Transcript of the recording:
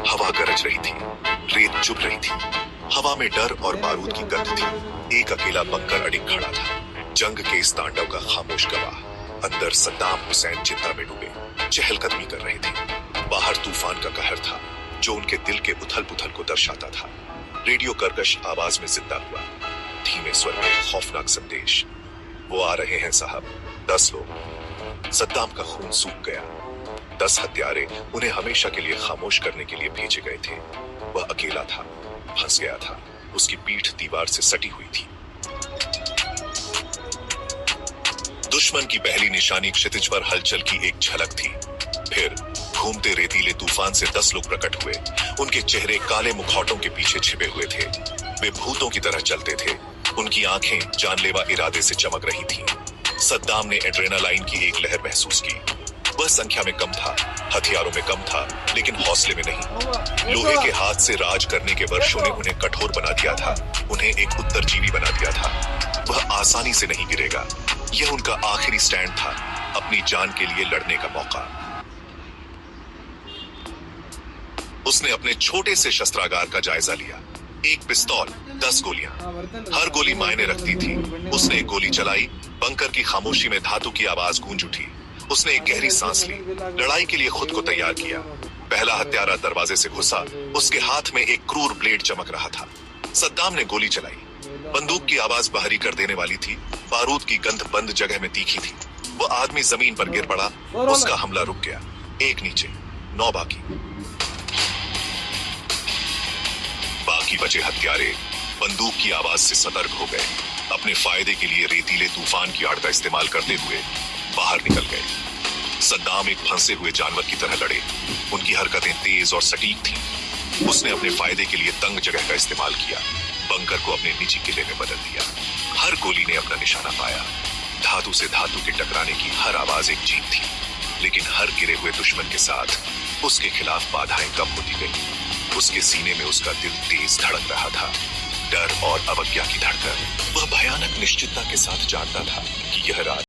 हवा गरज रही थी, रेत चुभ रही थी, हवा में डर और बारूद की गंध थी। एक अकेला बंकर अडिग खड़ा था, जंग के इस तांडव का खामोश गवाह। अंदर सद्दाम हुसैन चिंता में डूबे चहलकदमी कर रहे थे। बाहर तूफान का कहर था, जो उनके दिल के उथल पुथल को दर्शाता था। रेडियो कर्कश आवाज में जिंदा हुआ, धीमे स्वर में खौफनाक संदेश। वो आ रहे हैं साहब, 10 लोग। सद्दाम का खून सूख गया। 10 हत्यारे उन्हें हमेशा के लिए खामोश करने के लिए भेजे गए थे। वह अकेला था, फंस गया था। उसकी पीठ दीवार से सटी हुई थी। दुश्मन की पहली निशानी क्षितिज पर हलचल की एक झलक थी। फिर घूमते रेतीले तूफान से 10 लोग प्रकट हुए। उनके चेहरे काले मुखौटों के पीछे छिपे हुए थे। वे भूतों की तरह चलते थे। उनकी आंखें जानलेवा इरादे से चमक रही थीं। सद्दाम ने एड्रेनालाइन की एक लहर महसूस की। वह संख्या में कम था, हथियारों में कम था, लेकिन हौसले में नहीं। लोहे के हाथ से राज करने के वर्षों ने उन्हें कठोर बना दिया था, उन्हें एक उत्तरजीवी बना दिया था। वह आसानी से नहीं गिरेगा। यह उनका आखिरी स्टैंड था, अपनी जान के लिए लड़ने का मौका। उसने अपने छोटे से शस्त्रागार का जायजा लिया। एक पिस्तौल, 10 गोलियां, हर गोली मायने रखती थी। उसने एक गोली चलाई, बंकर की खामोशी में धातु की आवाज गूंज उठी। उसने एक गहरी सांस ली, लड़ाई के लिए खुद को तैयार किया। पहला हत्यारा दरवाजे से घुसा, उसके हाथ में एक क्रूर ब्लेड चमक रहा था। सद्दाम ने गोली चलाई। बंदूक की आवाज बाहरी कर देने वाली थी। बारूद की गंध बंद जगह में तीखी थी। वह आदमी जमीन पर गिर पड़ा। उसका हमला रुक गया। एक नीचे, 9 बाकी। बाकी बचे हत्यारे बंदूक की आवाज से सतर्क हो गए। अपने फायदे के लिए रेतीले तूफान की आड़ का इस्तेमाल करते हुए बाहर निकल गए। सद्दाम एक फंसे हुए जानवर की तरह लड़े। उनकी हरकतें तेज और सटीक थीं। उसने अपने फायदे के लिए तंग जगह का इस्तेमाल किया, बंकर को अपने निजी किले में बदल दिया। हर गोली ने अपना निशाना पाया। धातु से धातु के टकराने की हर आवाज एक जीत थी, लेकिन हर गिरे हुए दुश्मन के साथ उसके खिलाफ बाधाएं कम होती गई। उसके सीने में उसका दिल तेज धड़क रहा था, डर और अवज्ञा की धड़कन। वह भयानक निश्चितता के साथ जानता था कि यह रात